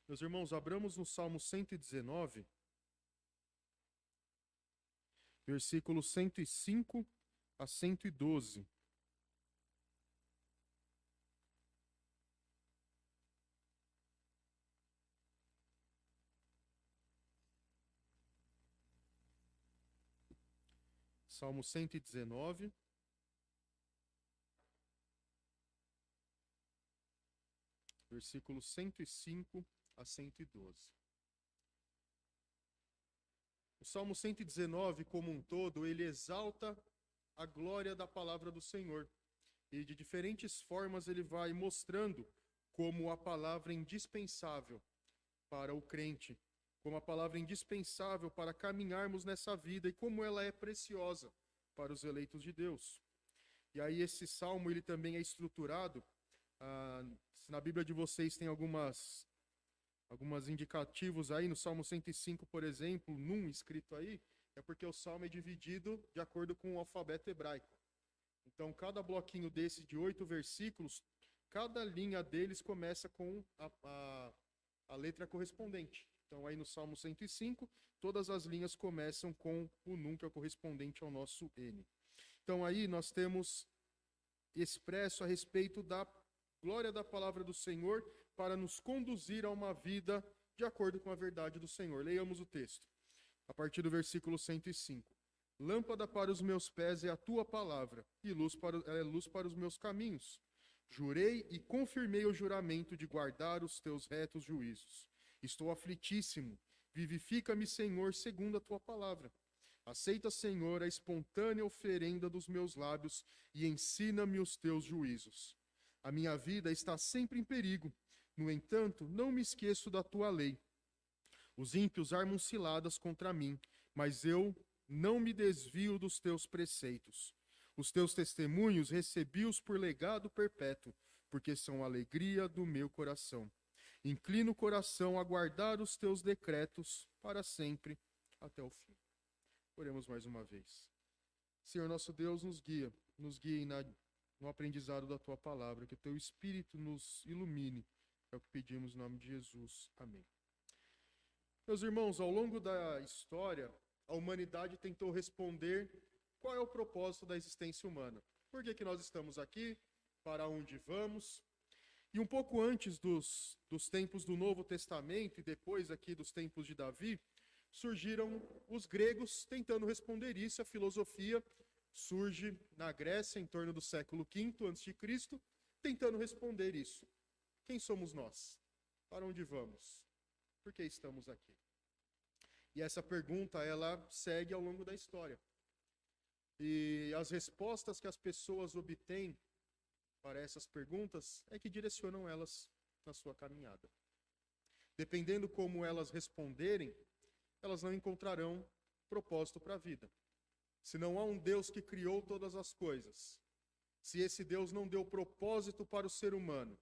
Meus irmãos, abramos no Salmo 119, versículos 105 a 112. Salmo 119, versículos 105 a 112. O Salmo 119, como um todo, ele exalta a glória da palavra do Senhor. E de diferentes formas ele vai mostrando como a palavra é indispensável para o crente, como a palavra é indispensável para caminharmos nessa vida e como ela é preciosa para os eleitos de Deus. E aí esse salmo ele também é estruturado, na Bíblia de vocês tem algumas indicativos aí, no Salmo 105, por exemplo, num escrito aí, é porque o salmo é dividido de acordo com o alfabeto hebraico. Então, cada bloquinho desse de 8 versículos, cada linha deles começa com a letra correspondente. Então, aí no Salmo 105, todas as linhas começam com o num, que é o correspondente ao nosso N. Então, aí nós temos expresso a respeito da glória da palavra do Senhor para nos conduzir a uma vida de acordo com a verdade do Senhor. Leiamos o texto, a partir do versículo 105. Lâmpada para os meus pés é a tua palavra, e luz para os meus caminhos. Jurei e confirmei o juramento de guardar os teus retos juízos. Estou aflitíssimo. Vivifica-me, Senhor, segundo a tua palavra. Aceita, Senhor, a espontânea oferenda dos meus lábios e ensina-me os teus juízos. A minha vida está sempre em perigo. No entanto, não me esqueço da tua lei. Os ímpios armam ciladas contra mim, mas eu não me desvio dos teus preceitos. Os teus testemunhos recebi-os por legado perpétuo, porque são a alegria do meu coração. Inclino o coração a guardar os teus decretos para sempre, até o fim. Oremos mais uma vez. Senhor, nosso Deus, nos guie no aprendizado da tua palavra, que o teu Espírito nos ilumine. É o que pedimos em nome de Jesus. Amém. Meus irmãos, ao longo da história, a humanidade tentou responder qual é o propósito da existência humana. Por que nós estamos aqui? Para onde vamos? E um pouco antes dos tempos do Novo Testamento e depois aqui dos tempos de Davi, surgiram os gregos tentando responder isso. A filosofia surge na Grécia em torno do século V a.C., tentando responder isso. Quem somos nós? Para onde vamos? Por que estamos aqui? E essa pergunta, ela segue ao longo da história. E as respostas que as pessoas obtêm para essas perguntas é que direcionam elas na sua caminhada. Dependendo como elas responderem, elas não encontrarão propósito para a vida. Se não há um Deus que criou todas as coisas, se esse Deus não deu propósito para o ser humano,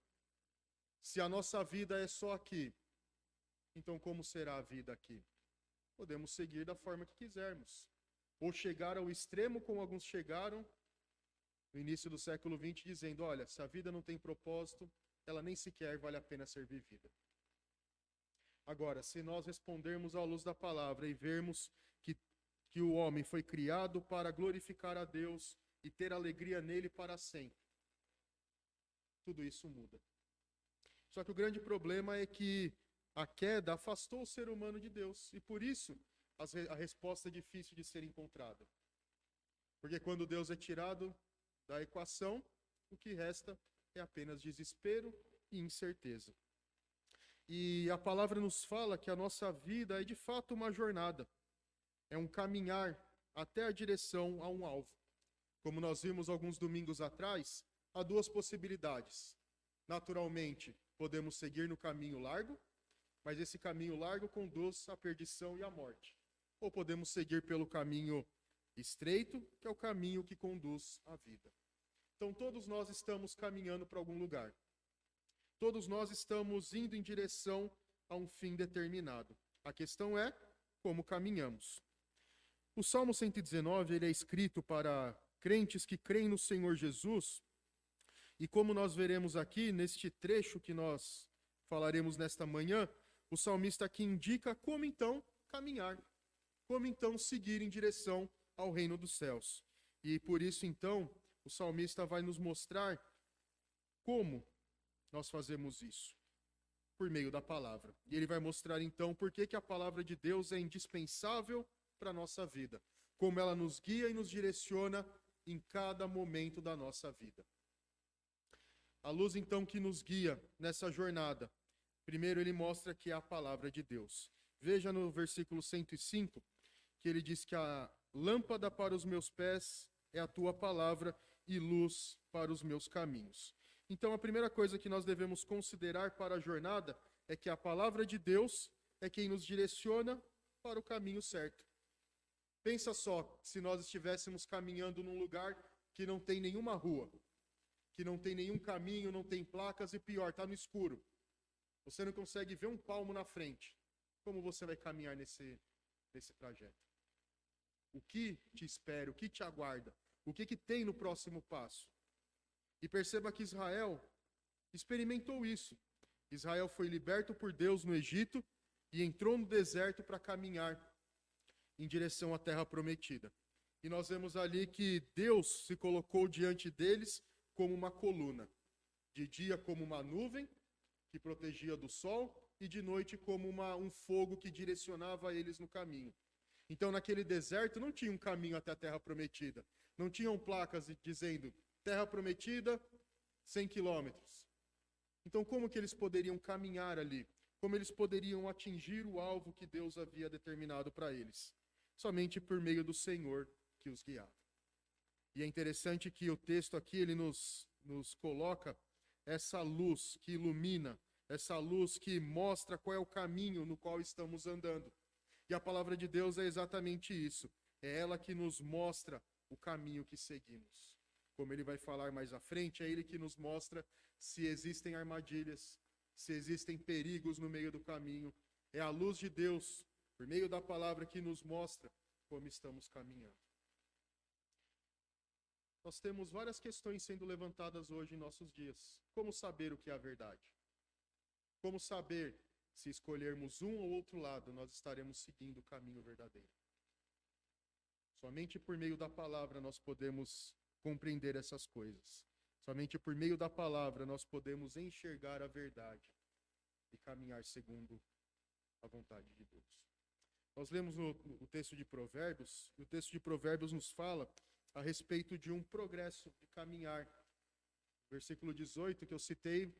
se a nossa vida é só aqui, então como será a vida aqui? Podemos seguir da forma que quisermos. Ou chegar ao extremo, como alguns chegaram no início do século XX, dizendo, olha, se a vida não tem propósito, ela nem sequer vale a pena ser vivida. Agora, se nós respondermos à luz da palavra e vermos que o homem foi criado para glorificar a Deus e ter alegria nele para sempre, tudo isso muda. Só que o grande problema é que a queda afastou o ser humano de Deus. E por isso a resposta é difícil de ser encontrada. Porque quando Deus é tirado da equação, o que resta é apenas desespero e incerteza. E a palavra nos fala que a nossa vida é de fato uma jornada. É um caminhar até a direção a um alvo. Como nós vimos alguns domingos atrás, há duas possibilidades. Naturalmente, podemos seguir no caminho largo, mas esse caminho largo conduz à perdição e à morte. Ou podemos seguir pelo caminho estreito, que é o caminho que conduz à vida. Então todos nós estamos caminhando para algum lugar. Todos nós estamos indo em direção a um fim determinado. A questão é como caminhamos. O Salmo 119 ele é escrito para crentes que creem no Senhor Jesus. E como nós veremos aqui, neste trecho que nós falaremos nesta manhã, o salmista aqui indica como então caminhar, como então seguir em direção ao reino dos céus. E por isso então o salmista vai nos mostrar como nós fazemos isso, por meio da palavra. E ele vai mostrar então por que a palavra de Deus é indispensável para a nossa vida, como ela nos guia e nos direciona em cada momento da nossa vida. A luz então que nos guia nessa jornada, primeiro ele mostra que é a palavra de Deus. Veja no versículo 105, que ele diz que a lâmpada para os meus pés é a tua palavra e luz para os meus caminhos. Então a primeira coisa que nós devemos considerar para a jornada é que a palavra de Deus é quem nos direciona para o caminho certo. Pensa só, se nós estivéssemos caminhando num lugar que não tem nenhuma rua, que não tem nenhum caminho, não tem placas e pior, está no escuro. Você não consegue ver um palmo na frente. Como você vai caminhar nesse trajeto? O que te espera? O que te aguarda? O que tem no próximo passo? E perceba que Israel experimentou isso. Israel foi liberto por Deus no Egito e entrou no deserto para caminhar em direção à terra prometida. E nós vemos ali que Deus se colocou diante deles como uma coluna. De dia como uma nuvem que protegia do sol e de noite como um fogo que direcionava eles no caminho. Então naquele deserto não tinha um caminho até a terra prometida. Não tinham placas dizendo terra prometida, 100 quilômetros. Então como que eles poderiam caminhar ali? Como eles poderiam atingir o alvo que Deus havia determinado para eles? Somente por meio do Senhor que os guiava. E é interessante que o texto aqui, ele nos coloca essa luz que ilumina, essa luz que mostra qual é o caminho no qual estamos andando. E a palavra de Deus é exatamente isso. É ela que nos mostra o caminho que seguimos. Como ele vai falar mais à frente, é ele que nos mostra se existem armadilhas, se existem perigos no meio do caminho. É a luz de Deus, por meio da palavra, que nos mostra como estamos caminhando. Nós temos várias questões sendo levantadas hoje em nossos dias. Como saber o que é a verdade? Como saber se escolhermos um ou outro lado, nós estaremos seguindo o caminho verdadeiro? Somente por meio da palavra nós podemos compreender essas coisas. Somente por meio da palavra nós podemos enxergar a verdade e caminhar segundo a vontade de Deus. Nós lemos o texto de Provérbios, e o texto de Provérbios nos fala a respeito de um progresso de caminhar. Versículo 18 que eu citei,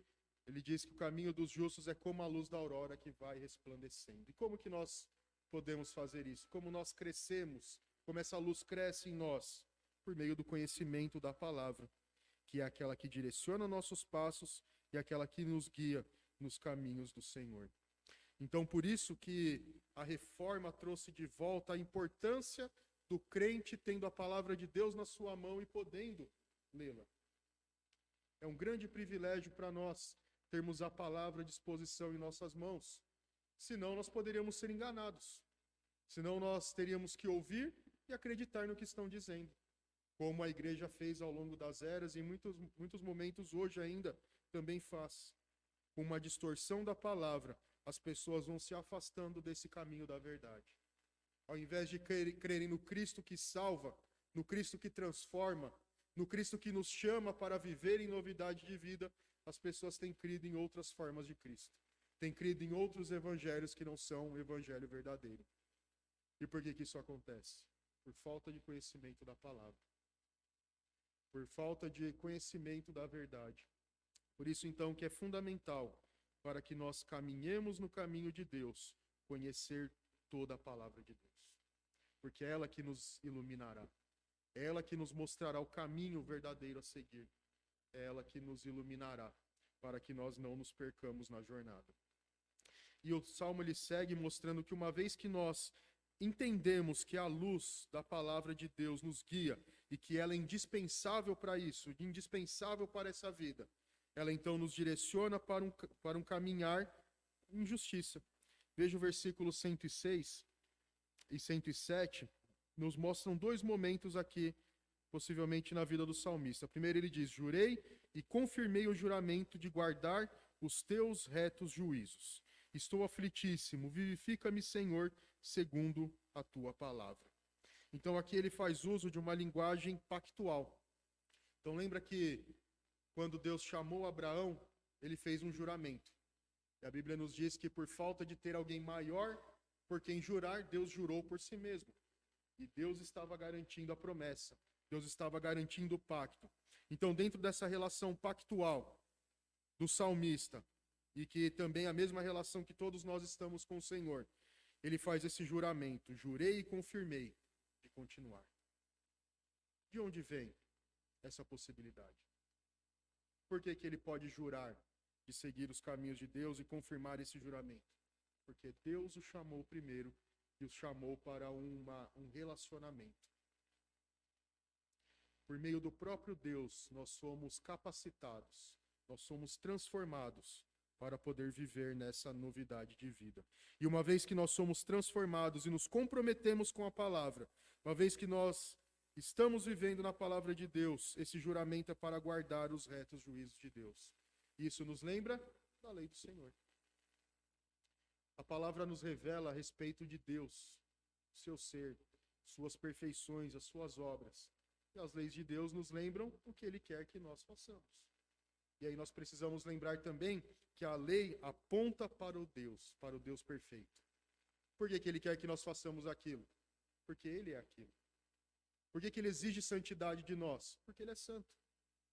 ele diz que o caminho dos justos é como a luz da aurora que vai resplandecendo. E como que nós podemos fazer isso? Como nós crescemos? Como essa luz cresce em nós? Por meio do conhecimento da palavra, que é aquela que direciona nossos passos e aquela que nos guia nos caminhos do Senhor. Então, por isso que a reforma trouxe de volta a importância do crente tendo a palavra de Deus na sua mão e podendo lê-la. É um grande privilégio para nós termos a palavra à disposição em nossas mãos. Senão nós poderíamos ser enganados. Senão nós teríamos que ouvir e acreditar no que estão dizendo. Como a igreja fez ao longo das eras e em muitos momentos hoje ainda também faz. Com uma distorção da palavra, as pessoas vão se afastando desse caminho da verdade. Ao invés de crerem no Cristo que salva, no Cristo que transforma, no Cristo que nos chama para viver em novidade de vida, as pessoas têm crido em outras formas de Cristo. Têm crido em outros evangelhos que não são o evangelho verdadeiro. E por que isso acontece? Por falta de conhecimento da palavra. Por falta de conhecimento da verdade. Por isso, então, que é fundamental para que nós caminhemos no caminho de Deus, conhecer toda a palavra de Deus. Porque é ela que nos iluminará. É ela que nos mostrará o caminho verdadeiro a seguir. É ela que nos iluminará para que nós não nos percamos na jornada. E o Salmo ele segue mostrando que uma vez que nós entendemos que a luz da palavra de Deus nos guia e que ela é indispensável para isso, indispensável para essa vida, ela então nos direciona para um caminhar em justiça. Veja o versículo 106 e 107, nos mostram dois momentos aqui, possivelmente na vida do salmista. Primeiro ele diz, jurei e confirmei o juramento de guardar os teus retos juízos. Estou aflitíssimo, vivifica-me, Senhor, segundo a tua palavra. Então aqui ele faz uso de uma linguagem pactual. Então lembra que quando Deus chamou Abraão, ele fez um juramento. E a Bíblia nos diz que por falta de ter alguém maior por quem jurar, Deus jurou por si mesmo. E Deus estava garantindo a promessa. Deus estava garantindo o pacto. Então, dentro dessa relação pactual do salmista, e que também é a mesma relação que todos nós estamos com o Senhor, ele faz esse juramento: jurei e confirmei de continuar. De onde vem essa possibilidade? Por que ele pode jurar de seguir os caminhos de Deus e confirmar esse juramento? Porque Deus o chamou primeiro e o chamou para um relacionamento. Por meio do próprio Deus, nós somos capacitados, nós somos transformados para poder viver nessa novidade de vida. E uma vez que nós somos transformados e nos comprometemos com a palavra, uma vez que nós estamos vivendo na palavra de Deus, esse juramento é para guardar os retos juízos de Deus. Isso nos lembra da lei do Senhor. A palavra nos revela a respeito de Deus, seu ser, suas perfeições, as suas obras. E as leis de Deus nos lembram o que Ele quer que nós façamos. E aí nós precisamos lembrar também que a lei aponta para o Deus perfeito. Por que Ele quer que nós façamos aquilo? Porque Ele é aquilo. Por que Ele exige santidade de nós? Porque Ele é santo.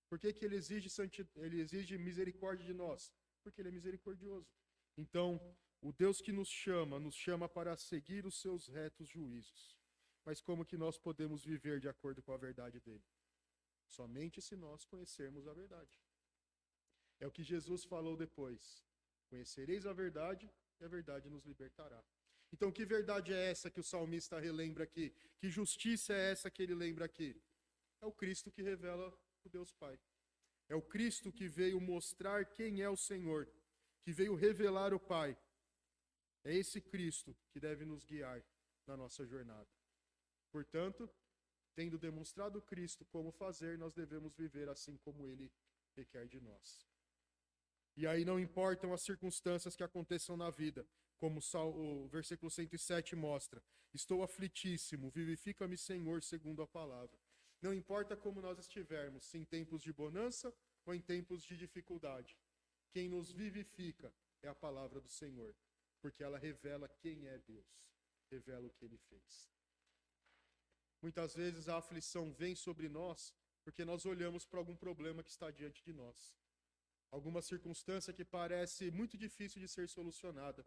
Por que Ele exige misericórdia de nós? Porque Ele é misericordioso. Então, o Deus que nos chama para seguir os seus retos juízos. Mas como que nós podemos viver de acordo com a verdade dele? Somente se nós conhecermos a verdade. É o que Jesus falou depois. Conhecereis a verdade e a verdade nos libertará. Então, que verdade é essa que o salmista relembra aqui? Que justiça é essa que ele lembra aqui? É o Cristo que revela o Deus Pai. É o Cristo que veio mostrar quem é o Senhor, que veio revelar o Pai. É esse Cristo que deve nos guiar na nossa jornada. Portanto, tendo demonstrado Cristo como fazer, nós devemos viver assim como Ele requer de nós. E aí não importam as circunstâncias que aconteçam na vida, como o versículo 107 mostra. Estou aflitíssimo, vivifica-me, Senhor, segundo a palavra. Não importa como nós estivermos, se em tempos de bonança ou em tempos de dificuldade. Quem nos vivifica é a palavra do Senhor, porque ela revela quem é Deus, revela o que Ele fez. Muitas vezes a aflição vem sobre nós porque nós olhamos para algum problema que está diante de nós. Alguma circunstância que parece muito difícil de ser solucionada.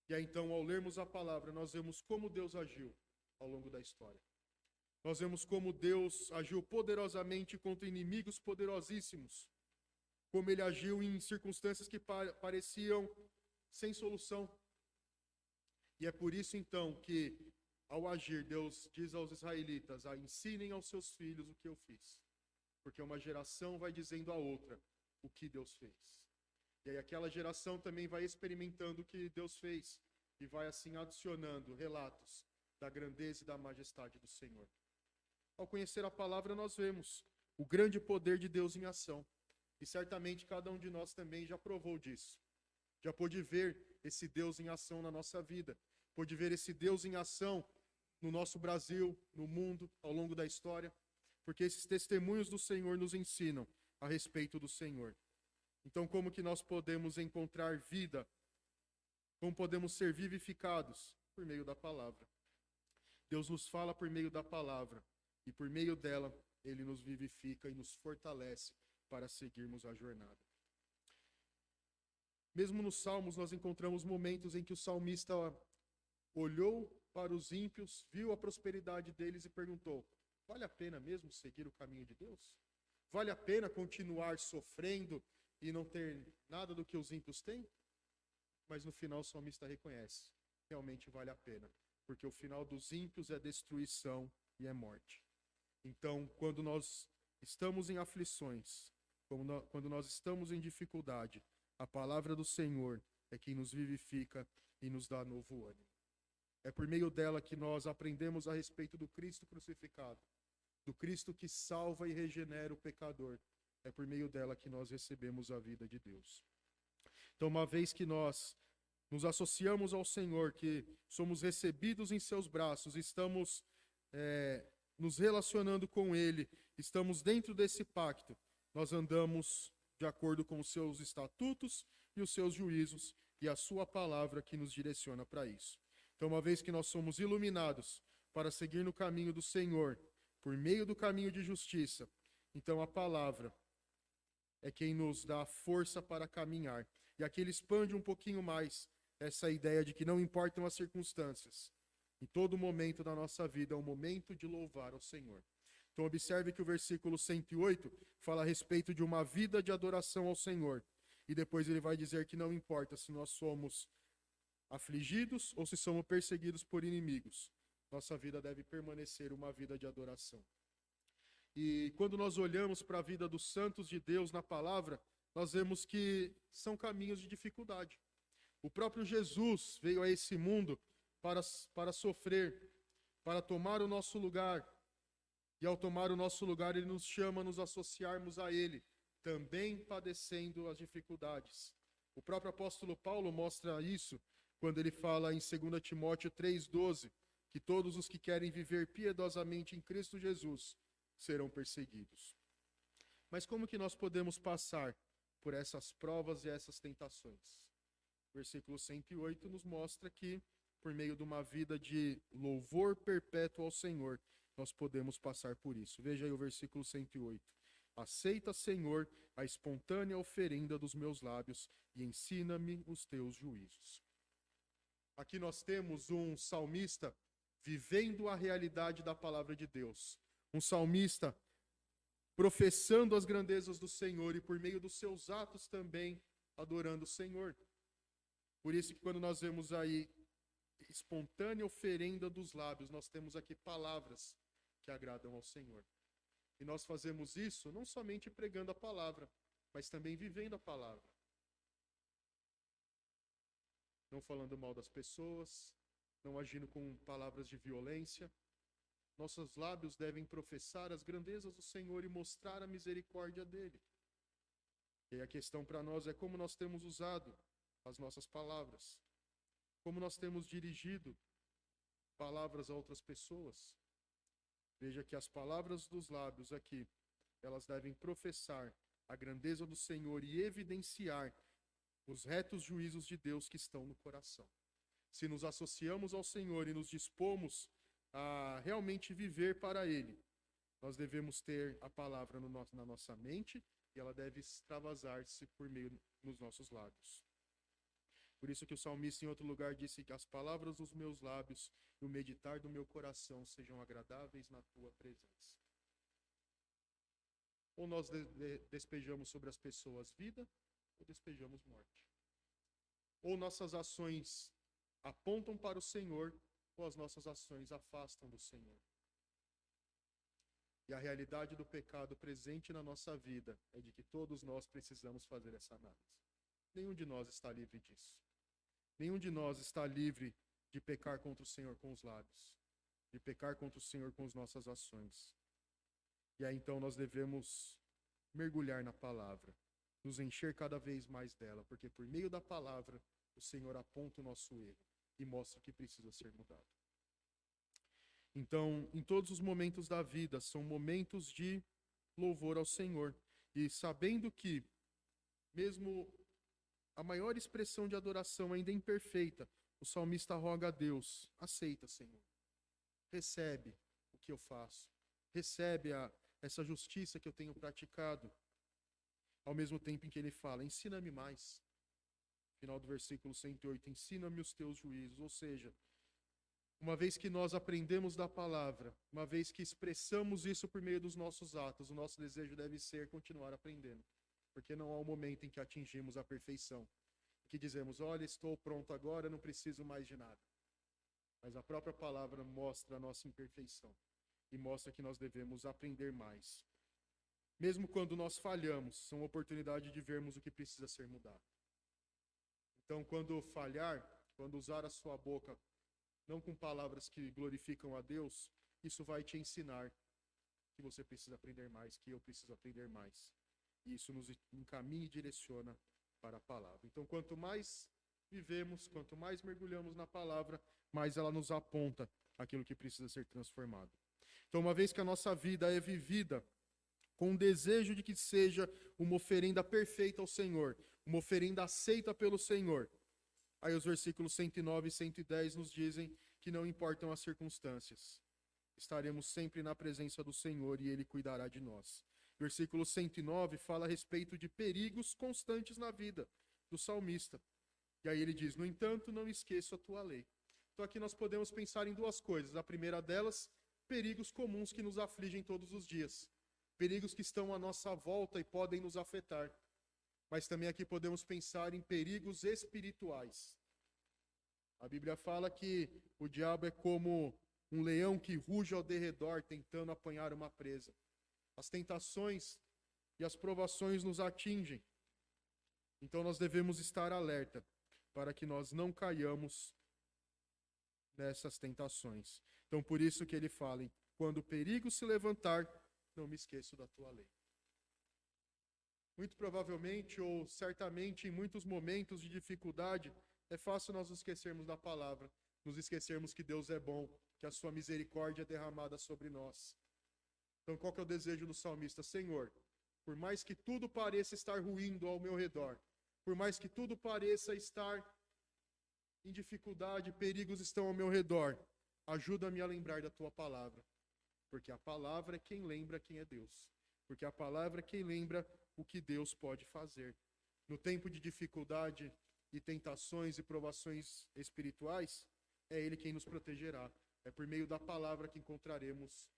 E aí então, ao lermos a palavra, nós vemos como Deus agiu ao longo da história. Nós vemos como Deus agiu poderosamente contra inimigos poderosíssimos. Como Ele agiu em circunstâncias que pareciam sem solução. E é por isso então que, ao agir, Deus diz aos israelitas: ensinem aos seus filhos o que eu fiz. Porque uma geração vai dizendo à outra o que Deus fez. E aí aquela geração também vai experimentando o que Deus fez. E vai assim adicionando relatos da grandeza e da majestade do Senhor. Ao conhecer a palavra, nós vemos o grande poder de Deus em ação. E certamente cada um de nós também já provou disso. Já pôde ver esse Deus em ação na nossa vida. Pôde ver esse Deus em ação no nosso Brasil, no mundo, ao longo da história, porque esses testemunhos do Senhor nos ensinam a respeito do Senhor. Então, como que nós podemos encontrar vida? Como podemos ser vivificados? Por meio da palavra. Deus nos fala por meio da palavra, e por meio dela, Ele nos vivifica e nos fortalece para seguirmos a jornada. Mesmo nos Salmos, nós encontramos momentos em que o salmista olhou para os ímpios, viu a prosperidade deles e perguntou: vale a pena mesmo seguir o caminho de Deus? Vale a pena continuar sofrendo e não ter nada do que os ímpios têm? Mas no final o salmista reconhece: realmente vale a pena, porque o final dos ímpios é destruição e é morte. Então, quando nós estamos em aflições, quando nós estamos em dificuldade, a palavra do Senhor é quem nos vivifica e nos dá novo ânimo. É por meio dela que nós aprendemos a respeito do Cristo crucificado, do Cristo que salva e regenera o pecador. É por meio dela que nós recebemos a vida de Deus. Então, uma vez que nós nos associamos ao Senhor, que somos recebidos em seus braços, estamos nos relacionando com Ele, estamos dentro desse pacto, nós andamos de acordo com os seus estatutos e os seus juízos e a sua palavra que nos direciona para isso. Então, uma vez que nós somos iluminados para seguir no caminho do Senhor, por meio do caminho de justiça, então a palavra é quem nos dá força para caminhar. E aqui ele expande um pouquinho mais essa ideia de que não importam as circunstâncias. Em todo momento da nossa vida é um momento de louvar ao Senhor. Então observe que o versículo 108 fala a respeito de uma vida de adoração ao Senhor. E depois ele vai dizer que não importa se nós somos afligidos ou se somos perseguidos por inimigos. Nossa vida deve permanecer uma vida de adoração. E quando nós olhamos para a vida dos santos de Deus na palavra, nós vemos que são caminhos de dificuldade. O próprio Jesus veio a esse mundo para sofrer, para tomar o nosso lugar. E ao tomar o nosso lugar, ele nos chama a nos associarmos a ele, também padecendo as dificuldades. O próprio apóstolo Paulo mostra isso quando ele fala em 2 Timóteo 3,12, que todos os que querem viver piedosamente em Cristo Jesus serão perseguidos. Mas como que nós podemos passar por essas provas e essas tentações? O versículo 108 nos mostra que, por meio de uma vida de louvor perpétuo ao Senhor, nós podemos passar por isso. Veja aí o versículo 108. Aceita, Senhor, a espontânea oferenda dos meus lábios e ensina-me os teus juízos. Aqui nós temos um salmista vivendo a realidade da palavra de Deus. Um salmista professando as grandezas do Senhor e por meio dos seus atos também adorando o Senhor. Por isso que quando nós vemos aí espontânea oferenda dos lábios, nós temos aqui palavras que agradam ao Senhor. E nós fazemos isso não somente pregando a palavra, mas também vivendo a palavra. Não falando mal das pessoas, não agindo com palavras de violência. Nossos lábios devem professar as grandezas do Senhor e mostrar a misericórdia dele. E a questão para nós é como nós temos usado as nossas palavras. Como nós temos dirigido palavras a outras pessoas. Veja que as palavras dos lábios aqui, elas devem professar a grandeza do Senhor e evidenciar os retos juízos de Deus que estão no coração. Se nos associamos ao Senhor e nos dispomos a realmente viver para Ele, nós devemos ter a palavra na nossa mente e ela deve extravasar-se por meio dos nossos lábios. Por isso que o salmista em outro lugar disse que as palavras dos meus lábios e o meditar do meu coração sejam agradáveis na tua presença. Ou nós despejamos sobre as pessoas vida, ou despejamos morte. Ou nossas ações apontam para o Senhor, ou as nossas ações afastam do Senhor. E a realidade do pecado presente na nossa vida é de que todos nós precisamos fazer essa análise. Nenhum de nós está livre disso. Nenhum de nós está livre de pecar contra o Senhor com os lábios, de pecar contra o Senhor com as nossas ações. E aí então nós devemos mergulhar na palavra, nos encher cada vez mais dela, porque por meio da palavra o Senhor aponta o nosso erro e mostra que precisa ser mudado. Então, em todos os momentos da vida, são momentos de louvor ao Senhor. E sabendo que, mesmo a maior expressão de adoração ainda imperfeita, o salmista roga a Deus: aceita, Senhor. Recebe o que eu faço. Recebe essa justiça que eu tenho praticado. Ao mesmo tempo em que ele fala: ensina-me mais. Final do versículo 108, ensina-me os teus juízos. Ou seja, uma vez que nós aprendemos da palavra, uma vez que expressamos isso por meio dos nossos atos, o nosso desejo deve ser continuar aprendendo. Porque não há um momento em que atingimos a perfeição. Que dizemos: olha, estou pronto agora, não preciso mais de nada. Mas a própria palavra mostra a nossa imperfeição. E mostra que nós devemos aprender mais. Mesmo quando nós falhamos, são oportunidade de vermos o que precisa ser mudado. Então, quando falhar, quando usar a sua boca, não com palavras que glorificam a Deus, isso vai te ensinar que você precisa aprender mais, que eu preciso aprender mais. E isso nos encaminha e direciona para a palavra. Então, quanto mais vivemos, quanto mais mergulhamos na palavra, mais ela nos aponta aquilo que precisa ser transformado. Então, uma vez que a nossa vida é vivida com o desejo de que seja uma oferenda perfeita ao Senhor, uma oferenda aceita pelo Senhor, aí os versículos 109 e 110 nos dizem que não importam as circunstâncias, estaremos sempre na presença do Senhor e Ele cuidará de nós. Versículo 109 fala a respeito de perigos constantes na vida do salmista. E aí ele diz, no entanto, não esqueço a tua lei. Então aqui nós podemos pensar em duas coisas. A primeira delas, perigos comuns que nos afligem todos os dias. Perigos que estão à nossa volta e podem nos afetar. Mas também aqui podemos pensar em perigos espirituais. A Bíblia fala que o diabo é como um leão que ruge ao derredor tentando apanhar uma presa. As tentações e as provações nos atingem. Então nós devemos estar alerta para que nós não caiamos nessas tentações. Então por isso que ele fala, quando o perigo se levantar, não me esqueço da tua lei. Muito provavelmente ou certamente em muitos momentos de dificuldade, é fácil nós nos esquecermos da palavra, nos esquecermos que Deus é bom, que a sua misericórdia é derramada sobre nós. Então qual que é o desejo do salmista? Senhor, por mais que tudo pareça estar ruindo ao meu redor, por mais que tudo pareça estar em dificuldade, perigos estão ao meu redor, ajuda-me a lembrar da tua palavra. Porque a palavra é quem lembra quem é Deus. Porque a palavra é quem lembra o que Deus pode fazer. No tempo de dificuldade e tentações e provações espirituais, é Ele quem nos protegerá. É por meio da palavra que encontraremos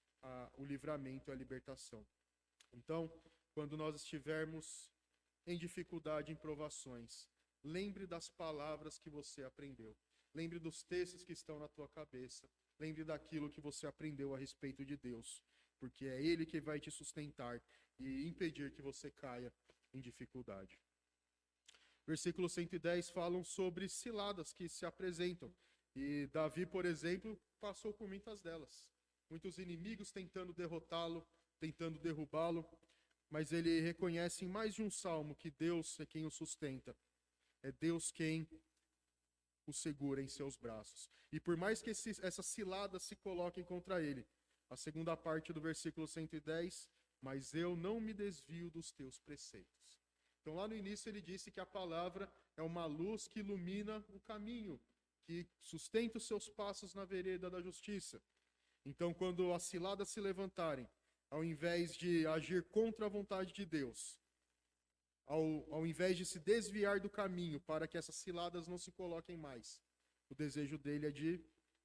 o livramento e a libertação. Então, quando nós estivermos em dificuldade, em provações, lembre das palavras que você aprendeu. Lembre dos textos que estão na tua cabeça. Lembre daquilo que você aprendeu a respeito de Deus. Porque é Ele que vai te sustentar e impedir que você caia em dificuldade. Versículo 110 falam sobre ciladas que se apresentam. E Davi, por exemplo, passou por muitas delas. Muitos inimigos tentando derrotá-lo, tentando derrubá-lo. Mas ele reconhece em mais de um salmo que Deus é quem o sustenta. É Deus quem o segura em seus braços. E por mais que essas ciladas se coloquem contra ele, a segunda parte do versículo 110, mas eu não me desvio dos teus preceitos. Então lá no início ele disse que a palavra é uma luz que ilumina o caminho, que sustenta os seus passos na vereda da justiça. Então quando as ciladas se levantarem, ao invés de agir contra a vontade de Deus, ao invés de se desviar do caminho para que essas ciladas não se coloquem mais, o desejo dele é de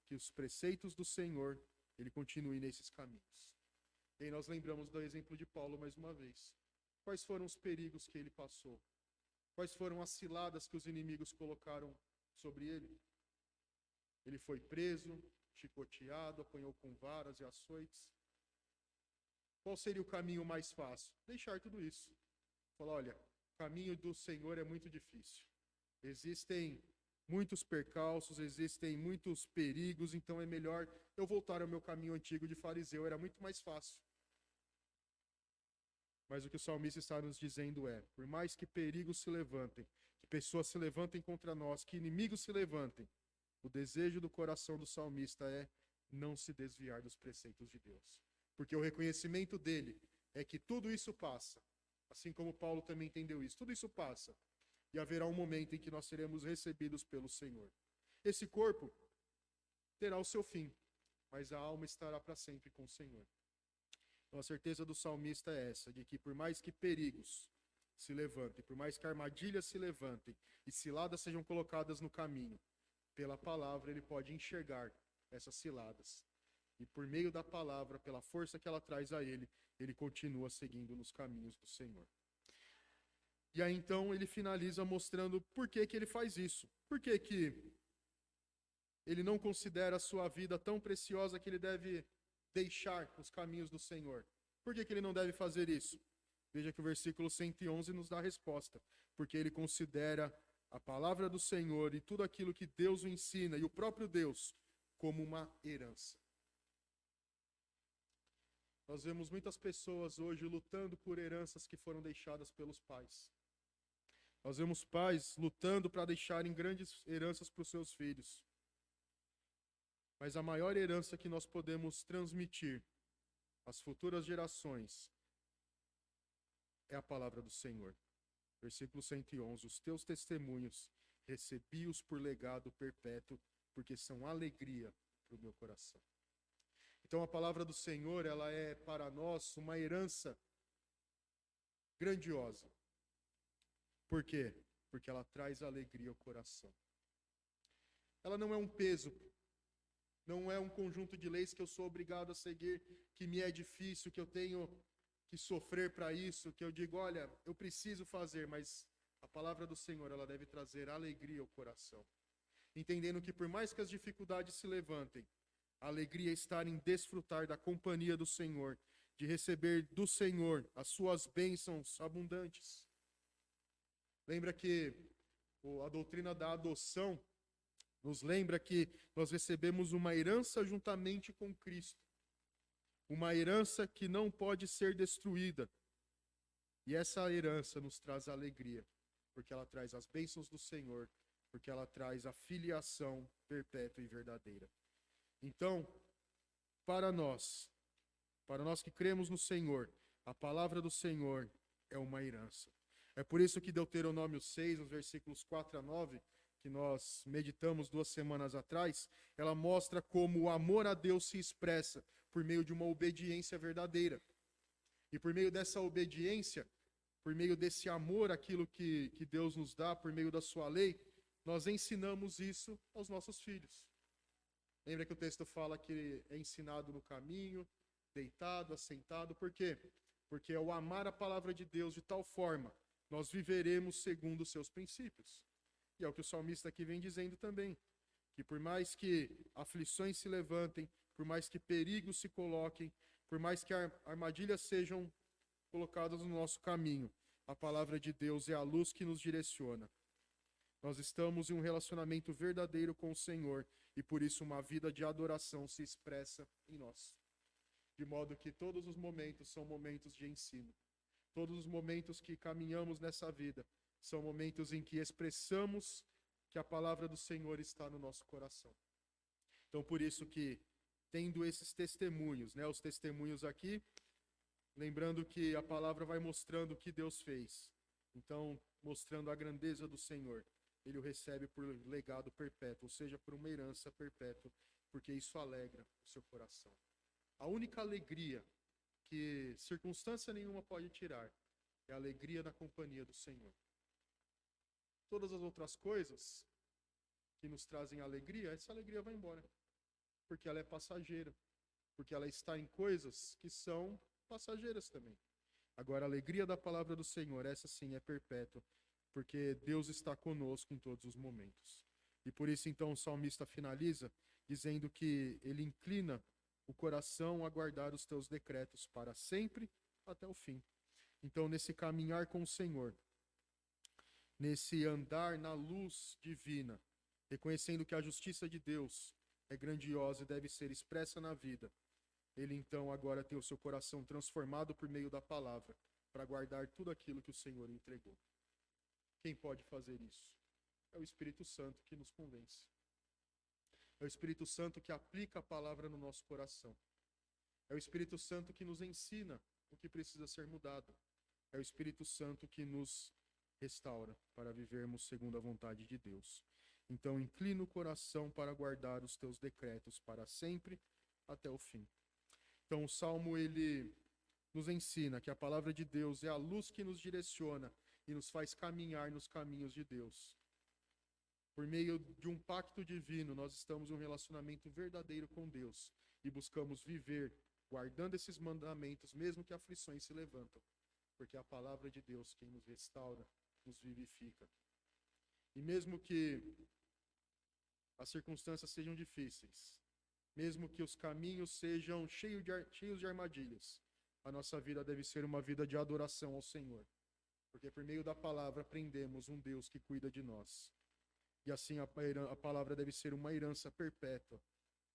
que os preceitos do Senhor, ele continue nesses caminhos. E aí nós lembramos do exemplo de Paulo mais uma vez. Quais foram os perigos que ele passou? Quais foram as ciladas que os inimigos colocaram sobre ele? Ele foi preso, chicoteado, apanhou com varas e açoites. Qual seria o caminho mais fácil? Deixar tudo isso. Falar, olha, o caminho do Senhor é muito difícil. Existem muitos percalços, existem muitos perigos, então é melhor eu voltar ao meu caminho antigo de fariseu, era muito mais fácil. Mas o que o salmista está nos dizendo é, por mais que perigos se levantem, que pessoas se levantem contra nós, que inimigos se levantem, o desejo do coração do salmista é não se desviar dos preceitos de Deus. Porque o reconhecimento dele é que tudo isso passa. Assim como Paulo também entendeu isso. Tudo isso passa. E haverá um momento em que nós seremos recebidos pelo Senhor. Esse corpo terá o seu fim, mas a alma estará para sempre com o Senhor. Então a certeza do salmista é essa, de que por mais que perigos se levantem, por mais que armadilhas se levantem e ciladas sejam colocadas no caminho, pela palavra ele pode enxergar essas ciladas. E por meio da palavra, pela força que ela traz a ele, ele continua seguindo nos caminhos do Senhor. E aí então ele finaliza mostrando por que ele faz isso. Por que ele não considera a sua vida tão preciosa que ele deve deixar os caminhos do Senhor? Por que ele não deve fazer isso? Veja que o versículo 111 nos dá a resposta. Porque ele considera a palavra do Senhor e tudo aquilo que Deus o ensina, e o próprio Deus, como uma herança. Nós vemos muitas pessoas hoje lutando por heranças que foram deixadas pelos pais. Nós vemos pais lutando para deixarem grandes heranças para os seus filhos. Mas a maior herança que nós podemos transmitir às futuras gerações é a palavra do Senhor. Versículo 111. Os teus testemunhos recebi-os por legado perpétuo, porque são alegria para o meu coração. Então a palavra do Senhor, ela é para nós uma herança grandiosa. Por quê? Porque ela traz alegria ao coração. Ela não é um peso, não é um conjunto de leis que eu sou obrigado a seguir, que me é difícil, que eu tenho que sofrer para isso, que eu digo, olha, eu preciso fazer, mas a palavra do Senhor, ela deve trazer alegria ao coração. Entendendo que por mais que as dificuldades se levantem, a alegria está em desfrutar da companhia do Senhor, de receber do Senhor as suas bênçãos abundantes. Lembra que a doutrina da adoção nos lembra que nós recebemos uma herança juntamente com Cristo. Uma herança que não pode ser destruída. E essa herança nos traz alegria, porque ela traz as bênçãos do Senhor, porque ela traz a filiação perpétua e verdadeira. Então, para nós que cremos no Senhor, a palavra do Senhor é uma herança. É por isso que Deuteronômio 6, nos versículos 4 a 9, que nós meditamos 2 semanas atrás, ela mostra como o amor a Deus se expressa por meio de uma obediência verdadeira. E por meio dessa obediência, por meio desse amor àquilo que Deus nos dá, por meio da sua lei, nós ensinamos isso aos nossos filhos. Lembra que o texto fala que é ensinado no caminho, deitado, assentado. Por quê? Porque ao amar a palavra de Deus de tal forma, nós viveremos segundo os seus princípios. E é o que o salmista aqui vem dizendo também. Que por mais que aflições se levantem, por mais que perigos se coloquem, por mais que armadilhas sejam colocadas no nosso caminho, a palavra de Deus é a luz que nos direciona. Nós estamos em um relacionamento verdadeiro com o Senhor e por isso uma vida de adoração se expressa em nós. De modo que todos os momentos são momentos de ensino. Todos os momentos que caminhamos nessa vida são momentos em que expressamos que a palavra do Senhor está no nosso coração. Então, por isso que, tendo esses testemunhos, os testemunhos aqui, lembrando que a palavra vai mostrando o que Deus fez. Então, mostrando a grandeza do Senhor, ele o recebe por legado perpétuo, ou seja, por uma herança perpétua, porque isso alegra o seu coração. A única alegria que circunstância nenhuma pode tirar é a alegria da companhia do Senhor. Todas as outras coisas que nos trazem alegria, essa alegria vai embora, porque ela é passageira, porque ela está em coisas que são passageiras também. Agora, a alegria da palavra do Senhor, essa sim é perpétua, porque Deus está conosco em todos os momentos. E por isso, então, o salmista finaliza dizendo que ele inclina o coração a guardar os teus decretos para sempre até o fim. Então, nesse caminhar com o Senhor, nesse andar na luz divina, reconhecendo que a justiça de Deus é grandiosa e deve ser expressa na vida, ele então agora tem o seu coração transformado por meio da palavra, para guardar tudo aquilo que o Senhor entregou. Quem pode fazer isso? É o Espírito Santo que nos convence. É o Espírito Santo que aplica a palavra no nosso coração. É o Espírito Santo que nos ensina o que precisa ser mudado. É o Espírito Santo que nos restaura para vivermos segundo a vontade de Deus. Então, inclina o coração para guardar os teus decretos para sempre até o fim. Então, o Salmo, ele nos ensina que a palavra de Deus é a luz que nos direciona e nos faz caminhar nos caminhos de Deus. Por meio de um pacto divino, nós estamos em um relacionamento verdadeiro com Deus e buscamos viver guardando esses mandamentos, mesmo que aflições se levantam, porque é a palavra de Deus quem nos restaura, nos vivifica. E mesmo que as circunstâncias sejam difíceis, mesmo que os caminhos sejam cheios de armadilhas, a nossa vida deve ser uma vida de adoração ao Senhor, porque por meio da palavra aprendemos um Deus que cuida de nós. E assim a palavra deve ser uma herança perpétua,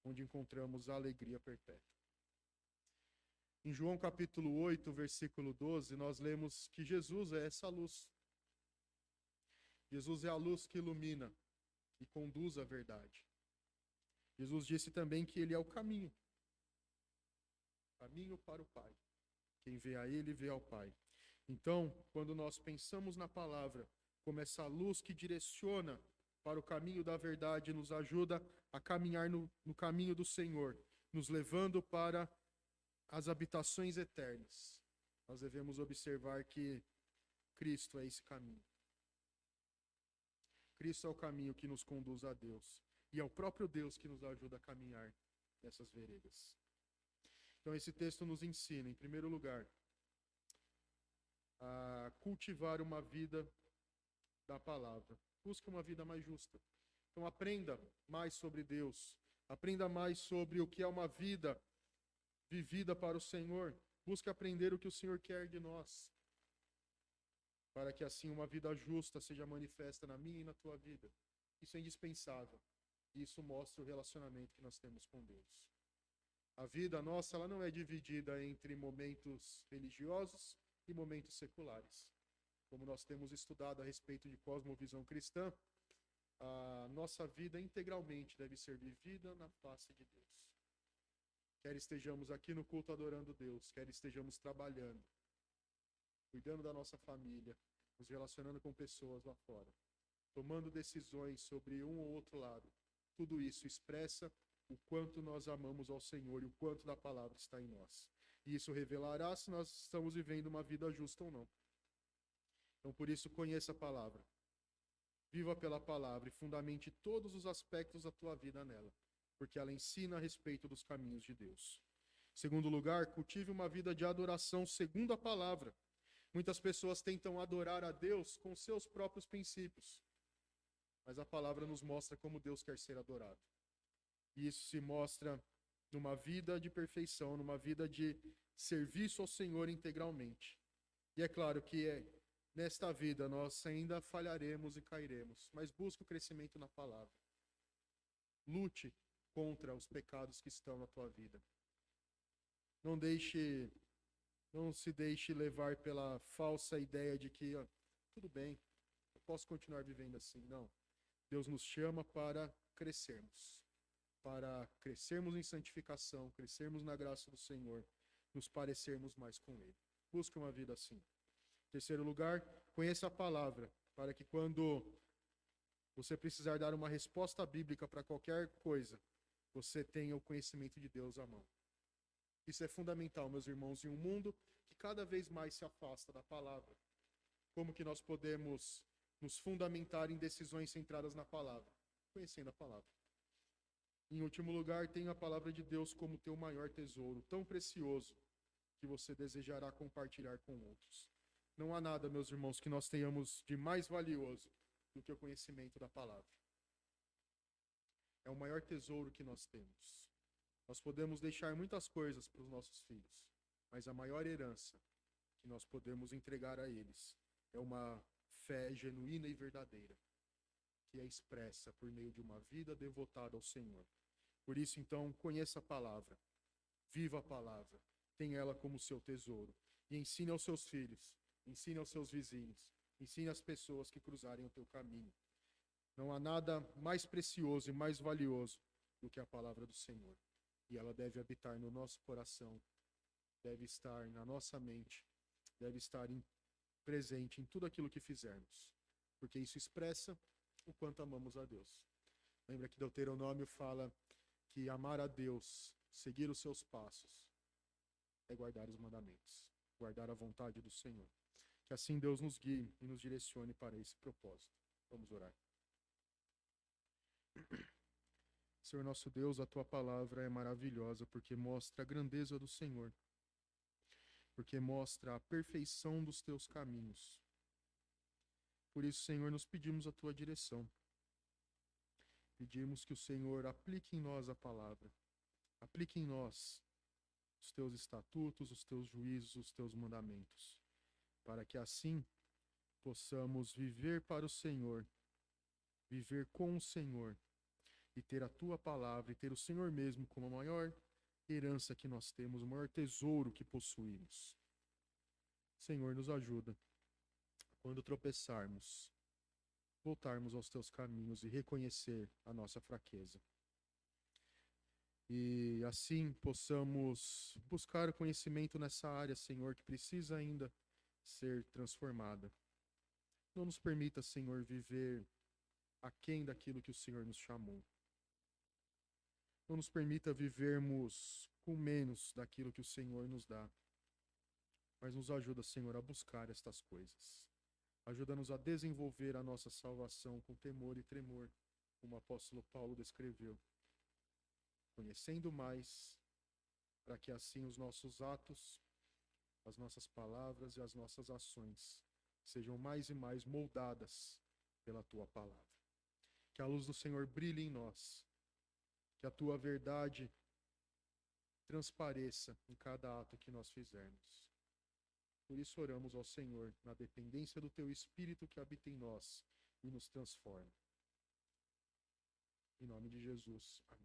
onde encontramos a alegria perpétua. Em João capítulo 8, versículo 12, nós lemos que Jesus é essa luz. Jesus é a luz que ilumina e conduz à verdade. Jesus disse também que ele é o caminho para o Pai. Quem vê a ele, vê ao Pai. Então, quando nós pensamos na palavra como essa luz que direciona para o caminho da verdade, nos ajuda a caminhar no caminho do Senhor, nos levando para as habitações eternas, nós devemos observar que Cristo é esse caminho. Cristo é o caminho que nos conduz a Deus. E é o próprio Deus que nos ajuda a caminhar nessas veredas. Então, esse texto nos ensina, em primeiro lugar, a cultivar uma vida da palavra. Busque uma vida mais justa. Então, aprenda mais sobre Deus. Aprenda mais sobre o que é uma vida vivida para o Senhor. Busque aprender o que o Senhor quer de nós, para que assim uma vida justa seja manifesta na minha e na tua vida. Isso é indispensável. Isso mostra o relacionamento que nós temos com Deus. A vida nossa, ela não é dividida entre momentos religiosos e momentos seculares. Como nós temos estudado a respeito de cosmovisão cristã, a nossa vida integralmente deve ser vivida na face de Deus. Quer estejamos aqui no culto adorando Deus, quer estejamos trabalhando, cuidando da nossa família, nos relacionando com pessoas lá fora, tomando decisões sobre um ou outro lado. Tudo isso expressa o quanto nós amamos ao Senhor e o quanto da palavra está em nós. E isso revelará se nós estamos vivendo uma vida justa ou não. Então, por isso, conheça a palavra. Viva pela palavra e fundamente todos os aspectos da tua vida nela, porque ela ensina a respeito dos caminhos de Deus. Em segundo lugar, cultive uma vida de adoração segundo a palavra. Muitas pessoas tentam adorar a Deus com seus próprios princípios, mas a palavra nos mostra como Deus quer ser adorado. E isso se mostra numa vida de perfeição, numa vida de serviço ao Senhor integralmente. E é claro que nesta vida nós ainda falharemos e cairemos, mas busque o crescimento na palavra. Lute contra os pecados que estão na tua vida. Não se deixe levar pela falsa ideia de que tudo bem, eu posso continuar vivendo assim. Não. Deus nos chama para crescermos em santificação, crescermos na graça do Senhor, nos parecermos mais com Ele. Busque uma vida assim. Em terceiro lugar, conheça a palavra, para que quando você precisar dar uma resposta bíblica para qualquer coisa, você tenha o conhecimento de Deus à mão. Isso é fundamental, meus irmãos, em um mundo que cada vez mais se afasta da palavra. Como que nós podemos nos fundamentar em decisões centradas na palavra? Conhecendo a palavra. Em último lugar, tenha a palavra de Deus como teu maior tesouro, tão precioso, que você desejará compartilhar com outros. Não há nada, meus irmãos, que nós tenhamos de mais valioso do que o conhecimento da palavra. É o maior tesouro que nós temos. Nós podemos deixar muitas coisas para os nossos filhos, mas a maior herança que nós podemos entregar a eles é uma fé genuína e verdadeira, que é expressa por meio de uma vida devotada ao Senhor. Por isso, então, conheça a palavra, viva a palavra, tenha ela como seu tesouro e ensine aos seus filhos, ensine aos seus vizinhos, ensine às pessoas que cruzarem o teu caminho. Não há nada mais precioso e mais valioso do que a palavra do Senhor. E ela deve habitar no nosso coração, deve estar na nossa mente, deve estar presente em tudo aquilo que fizermos, porque isso expressa o quanto amamos a Deus. Lembra que Deuteronômio fala que amar a Deus, seguir os seus passos, é guardar os mandamentos, guardar a vontade do Senhor. Que assim Deus nos guie e nos direcione para esse propósito. Vamos orar. Senhor nosso Deus, a tua palavra é maravilhosa porque mostra a grandeza do Senhor, porque mostra a perfeição dos teus caminhos. Por isso, Senhor, nos pedimos a tua direção. Pedimos que o Senhor aplique em nós a palavra, aplique em nós os teus estatutos, os teus juízos, os teus mandamentos, para que assim possamos viver para o Senhor, viver com o Senhor, e ter a tua palavra, e ter o Senhor mesmo como a maior herança que nós temos, o maior tesouro que possuímos. Senhor, nos ajuda quando tropeçarmos, voltarmos aos teus caminhos e reconhecer a nossa fraqueza. E assim possamos buscar conhecimento nessa área, Senhor, que precisa ainda ser transformada. Não nos permita, Senhor, viver aquém daquilo que o Senhor nos chamou. Não nos permita vivermos com menos daquilo que o Senhor nos dá. Mas nos ajuda, Senhor, a buscar estas coisas. Ajuda-nos a desenvolver a nossa salvação com temor e tremor, como o apóstolo Paulo descreveu. Conhecendo mais, para que assim os nossos atos, as nossas palavras e as nossas ações sejam mais e mais moldadas pela tua palavra. Que a luz do Senhor brilhe em nós, que a tua verdade transpareça em cada ato que nós fizermos. Por isso oramos ao Senhor, na dependência do teu Espírito que habita em nós e nos transforma. Em nome de Jesus. Amém.